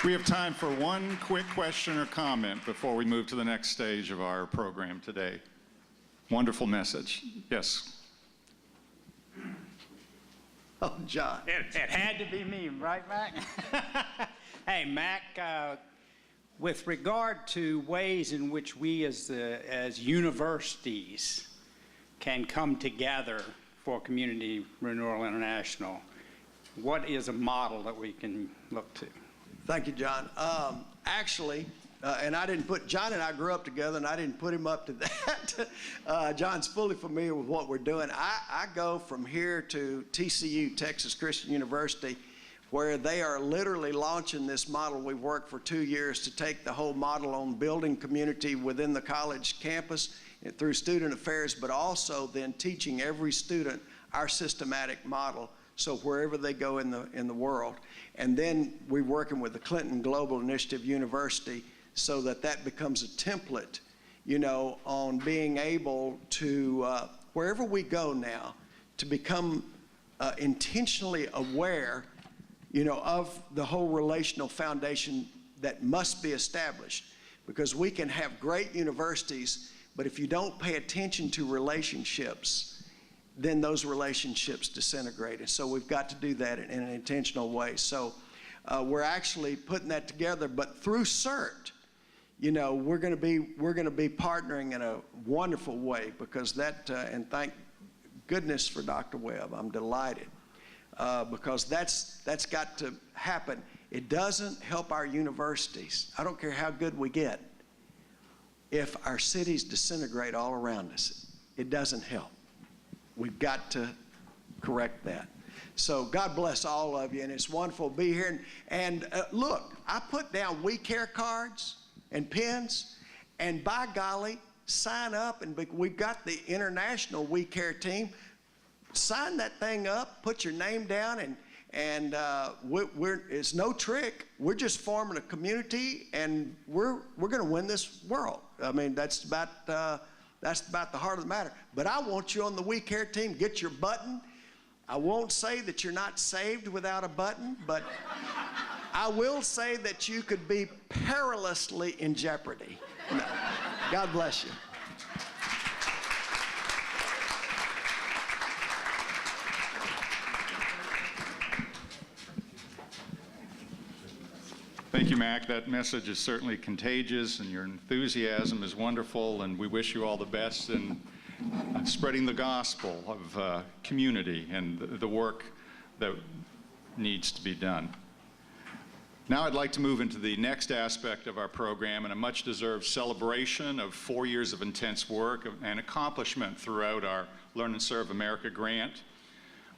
We have time for one quick question or comment before we move to the next stage of our program today. Wonderful message. Yes. Oh, John. It had to be me, right, Mac? Hey, Mac, with regard to ways in which we as universities can come together for Community Renewal International, what is a model that we can look to? Thank you, John. Actually, and I didn't put, John and I grew up together, and I didn't put him up to that. John's fully familiar with what we're doing. I go from here to TCU, Texas Christian University, where they are literally launching this model. We've worked for 2 years to take the whole model on building community within the college campus and through student affairs, but also then teaching every student our systematic model, so wherever they go in the world. And then we're working with the Clinton Global Initiative University so that becomes a template, you know, on being able to, wherever we go now, to become intentionally aware, you know, of the whole relational foundation that must be established. Because we can have great universities, but if you don't pay attention to relationships, then those relationships disintegrate. And so we've got to do that in an intentional way. So we're actually putting that together, but through CERT, you know, we're going to be partnering in a wonderful way, because that, and thank goodness for Dr. Webb, I'm delighted, because that's got to happen. It doesn't help our universities. I don't care how good we get. If our cities disintegrate all around us, it doesn't help. We've got to correct that. So God bless all of you, and it's wonderful to be here. And look, I put down We Care cards and pins, and by golly, sign up, and we've got the international We Care team. Sign that thing up, put your name down, and it's no trick. We're just forming a community, and we're going to win this world. I mean, that's about the heart of the matter. But I want you on the We Care team. Get your button. I won't say that you're not saved without a button, but I will say that you could be perilously in jeopardy. No. God bless you. Thank you, Mac. That message is certainly contagious, and your enthusiasm is wonderful, and we wish you all the best in spreading the gospel of community and the work that needs to be done. Now I'd like to move into the next aspect of our program, and a much-deserved celebration of 4 years of intense work and accomplishment throughout our Learn and Serve America grant.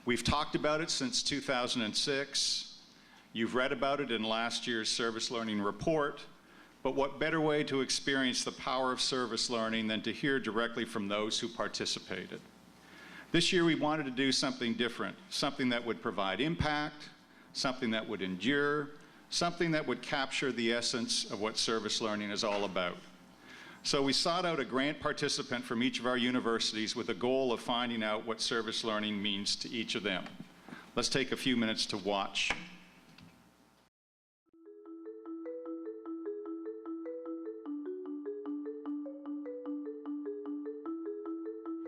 We've talked about it since 2006. You've read about it in last year's Service Learning Report, but what better way to experience the power of service learning than to hear directly from those who participated? This year we wanted to do something different, something that would provide impact, something that would endure, something that would capture the essence of what service learning is all about. So we sought out a grant participant from each of our universities with a goal of finding out what service learning means to each of them. Let's take a few minutes to watch.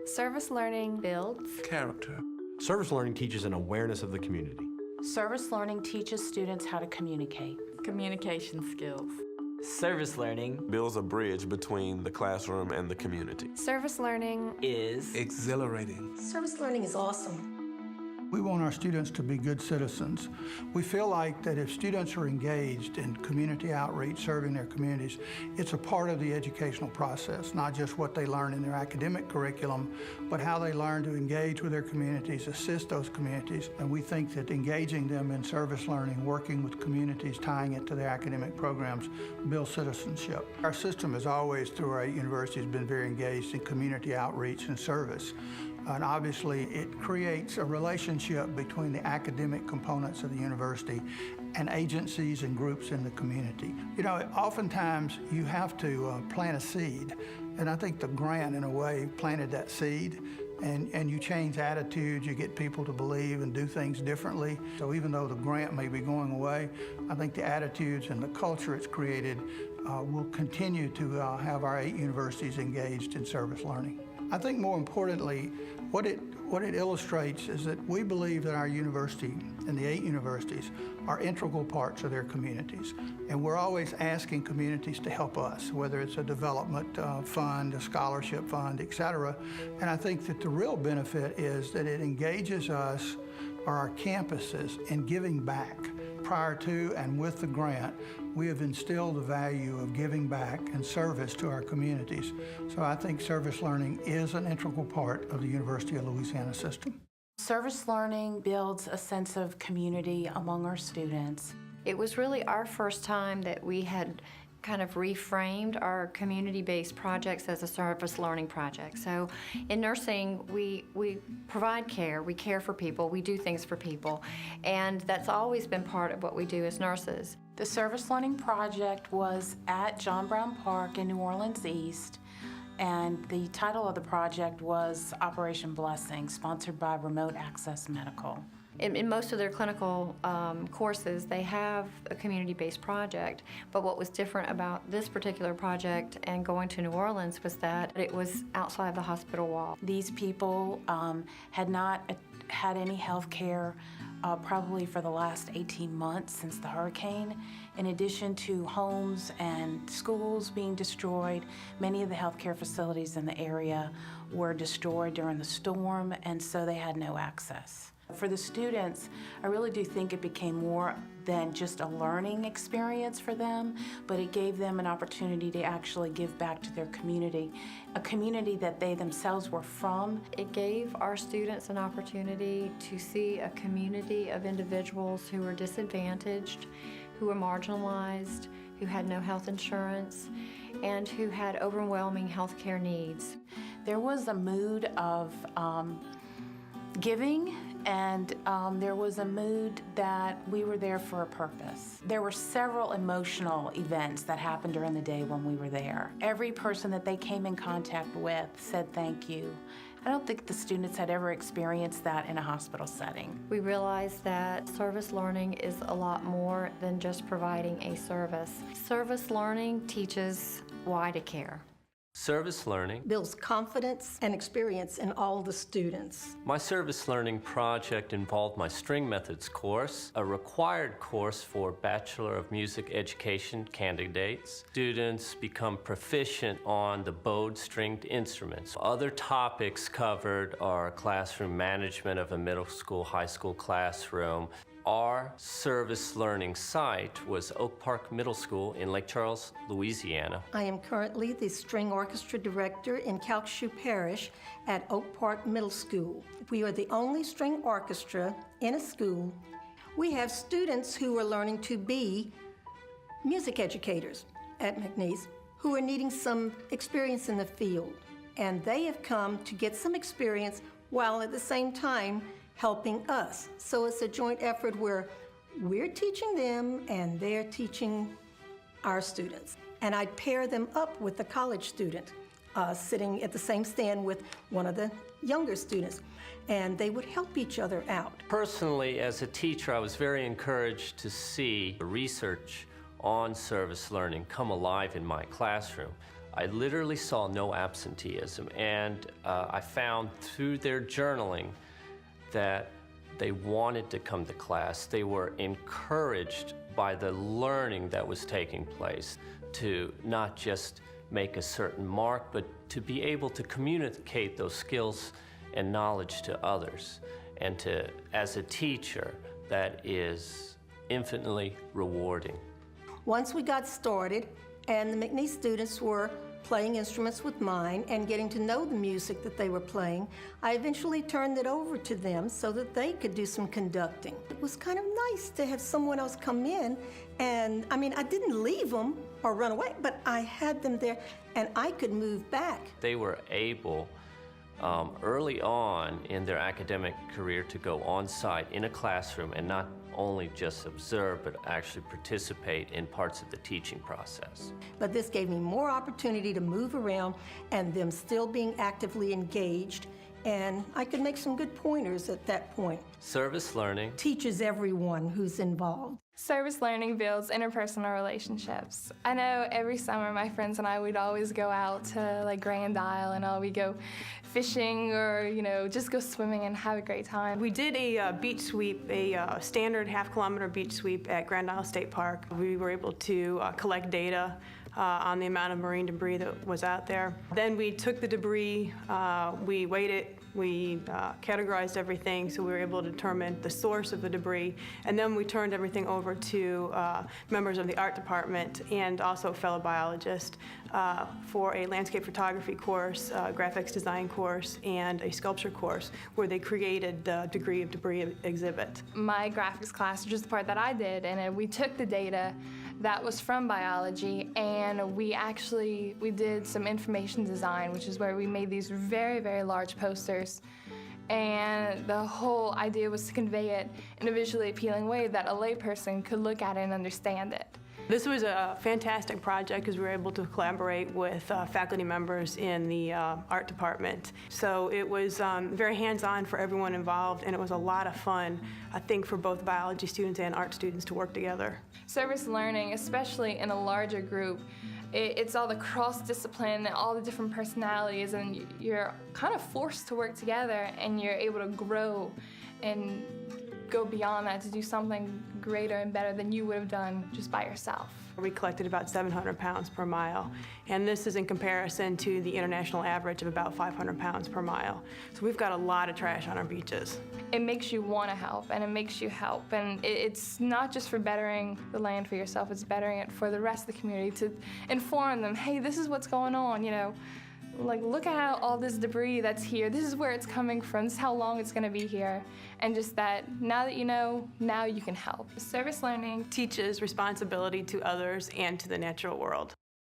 Service learning builds character. Service learning teaches an awareness of the community. Service learning teaches students how to communicate. communication skills. Service learning builds a bridge between the classroom and the community. Service learning is exhilarating. Service learning is awesome. We want our students to be good citizens. We feel like that if students are engaged in community outreach, serving their communities, it's a part of the educational process, not just what they learn in their academic curriculum, but how they learn to engage with their communities, assist those communities. And we think that engaging them in service learning, working with communities, tying it to their academic programs, builds citizenship. Our system has always, through our universities, been very engaged in community outreach and service. And obviously, it creates a relationship between the academic components of the university and agencies and groups in the community. You know, oftentimes you have to plant a seed, and I think the grant, in a way, planted that seed. and you change attitudes, you get people to believe and do things differently. So even though the grant may be going away, I think the attitudes and the culture it's created will continue to have our 8 universities engaged in service learning. I think more importantly, what it illustrates is that we believe that our university and the 8 universities are integral parts of their communities. And we're always asking communities to help us, whether it's a development fund, a scholarship fund, et cetera. And I think that the real benefit is that it engages us or our campuses in giving back. Prior to and with the grant, we have instilled the value of giving back and service to our communities. So I think service learning is an integral part of the University of Louisiana system. Service learning builds a sense of community among our students. It was really our first time that we had kind of reframed our community-based projects as a service learning project. So in nursing, we provide care, we care for people, we do things for people, and that's always been part of what we do as nurses. The service learning project was at John Brown Park in New Orleans East, and the title of the project was Operation Blessing, sponsored by Remote Access Medical. In most of their clinical courses, they have a community-based project, but what was different about this particular project and going to New Orleans was that it was outside the hospital wall. These people had not had any health care probably for the last 18 months since the hurricane. In addition to homes and schools being destroyed, many of the healthcare facilities in the area were destroyed during the storm, and so they had no access. For the students, I really do think it became more than just a learning experience for them, but it gave them an opportunity to actually give back to their community, a community that they themselves were from. It gave our students an opportunity to see a community of individuals who were disadvantaged, who were marginalized, who had no health insurance, and who had overwhelming health care needs. There was a mood of giving, and there was a mood that we were there for a purpose. There were several emotional events that happened during the day when we were there. Every person that they came in contact with said thank you. I don't think the students had ever experienced that in a hospital setting. We realized that service learning is a lot more than just providing a service. Service learning teaches why to care. Service learning builds confidence and experience in all the students. My service learning project involved my string methods course, a required course for Bachelor of Music Education candidates. Students become proficient on the bowed stringed instruments. Other topics covered are classroom management of a middle school, high school classroom. Our service learning site was Oak Park Middle School in Lake Charles, Louisiana. I am currently the string orchestra director in Calcasieu Parish at Oak Park Middle School. We are the only string orchestra in a school. We have students who are learning to be music educators at McNeese who are needing some experience in the field. And they have come to get some experience while at the same time helping us. So it's a joint effort where we're teaching them and they're teaching our students. And I'd pair them up with a college student sitting at the same stand with one of the younger students, and they would help each other out. Personally, as a teacher, I was very encouraged to see the research on service learning come alive in my classroom. I literally saw no absenteeism, and I found through their journaling that they wanted to come to class. They were encouraged by the learning that was taking place to not just make a certain mark, but to be able to communicate those skills and knowledge to others. And to, as a teacher, that is infinitely rewarding. Once we got started and the McNeese students were playing instruments with mine and getting to know the music that they were playing, I eventually turned it over to them so that they could do some conducting. It was kind of nice to have someone else come in, and I mean, I didn't leave them or run away, but I had them there and I could move back. They were able early on in their academic career to go on site in a classroom and not only just observe, but actually participate in parts of the teaching process. But this gave me more opportunity to move around and them still being actively engaged and I could make some good pointers at that point. Service learning Teaches everyone who's involved. Service learning builds interpersonal relationships. I know every summer my friends and I would always go out to like Grand Isle and we'd go fishing or, just go swimming and have a great time. We did a beach sweep, a standard half-kilometer beach sweep at Grand Isle State Park. We were able to collect data on the amount of marine debris that was out there. Then we took the debris, we weighed it, we categorized everything so we were able to determine the source of the debris, and then we turned everything over to members of the art department and also fellow biologists for a landscape photography course, graphics design course, and a sculpture course where they created the degree of debris exhibit. My graphics class, which is the part that I did, and we took the data that was from biology, and we did some information design, which is where we made these very, very large posters. And the whole idea was to convey it in a visually appealing way that a layperson could look at it and understand it. This was a fantastic project because we were able to collaborate with faculty members in the art department. So it was very hands-on for everyone involved, and it was a lot of fun, I think, for both biology students and art students to work together. Service learning, especially in a larger group, it's all the cross-discipline, all the different personalities, and you're kind of forced to work together, and you're able to grow and go beyond that to do something greater and better than you would have done just by yourself. We collected about 700 pounds per mile, and this is in comparison to the international average of about 500 pounds per mile. So we've got a lot of trash on our beaches. It makes you want to help, and it makes you help, and it's not just for bettering the land for yourself, it's bettering it for the rest of the community, to inform them, hey, this is what's going on, Like, look at all this debris that's here. This is where it's coming from. This is how long it's going to be here. And just that, now that you know, now you can help. Service learning teaches responsibility to others and to the natural world.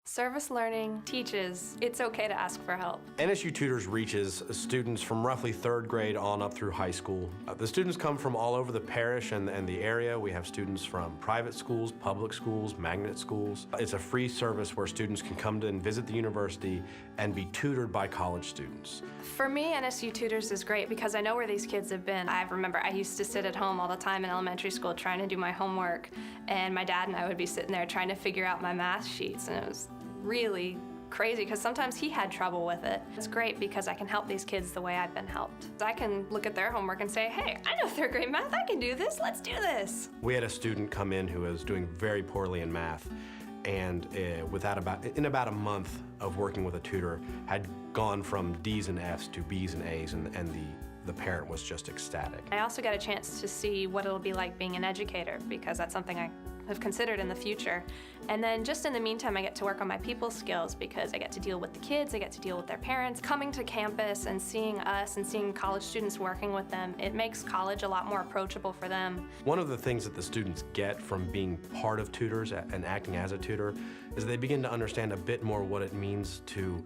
Service learning teaches it's okay to ask for help. NSU Tutors reaches students from roughly 3rd grade on up through high school. The students come from all over the parish and the area. We have students from private schools, public schools, magnet schools. It's a free service where students can come to and visit the university and be tutored by college students. For me, NSU Tutors is great because I know where these kids have been. I remember I used to sit at home all the time in elementary school trying to do my homework, and my dad and I would be sitting there trying to figure out my math sheets, and it was really crazy because sometimes he had trouble with it. It's great because I can help these kids the way I've been helped. I can look at their homework and say, hey, I know 3rd grade math, I can do this, let's do this. We had a student come in who was doing very poorly in math, and in about a month of working with a tutor, had gone from D's and F's to B's and A's, and the parent was just ecstatic. I also got a chance to see what it'll be like being an educator because that's something I have considered in the future. And then just in the meantime, I get to work on my people skills because I get to deal with the kids, I get to deal with their parents. Coming to campus and seeing us and seeing college students working with them, it makes college a lot more approachable for them. One of the things that the students get from being part of tutors and acting as a tutor is they begin to understand a bit more what it means to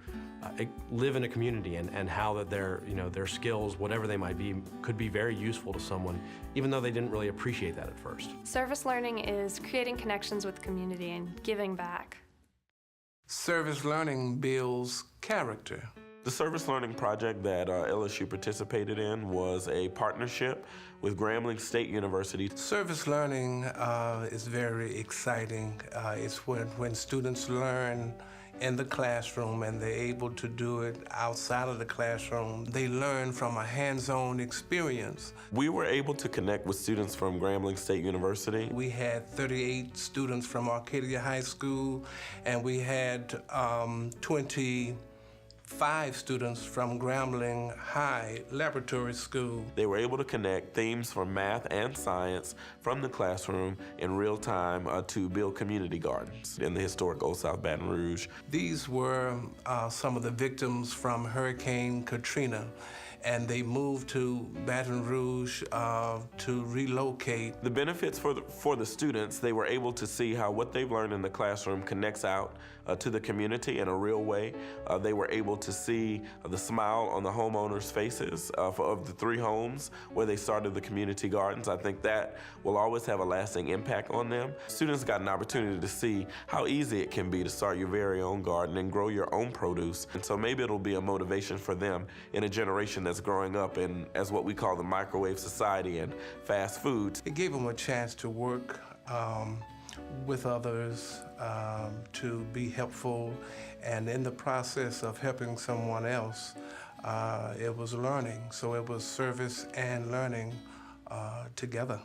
live in a community and how that their skills, whatever they might be, could be very useful to someone, even though they didn't really appreciate that at first. Service learning is creating connections with community and giving back. Service learning builds character. The service learning project that LSU participated in was a partnership with Grambling State University. Service learning is very exciting. It's when students learn in the classroom and they're able to do it outside of the classroom. They learn from a hands-on experience. We were able to connect with students from Grambling State University. We had 38 students from Arcadia High School, and we had 25 students from Grambling High Laboratory School. They were able to connect themes from math and science from the classroom in real time to build community gardens in the historic Old South Baton Rouge. These were some of the victims from Hurricane Katrina, and they moved to Baton Rouge to relocate. The benefits for the students, they were able to see how what they've learned in the classroom connects out to the community in a real way. They were able to see the smile on the homeowners' faces of the 3 homes where they started the community gardens. I think that will always have a lasting impact on them. Students got an opportunity to see how easy it can be to start your very own garden and grow your own produce. And so maybe it'll be a motivation for them in a generation as growing up in as what we call the microwave society and fast foods. It gave them a chance to work with others, to be helpful, and in the process of helping someone else, it was learning. So it was service and learning together.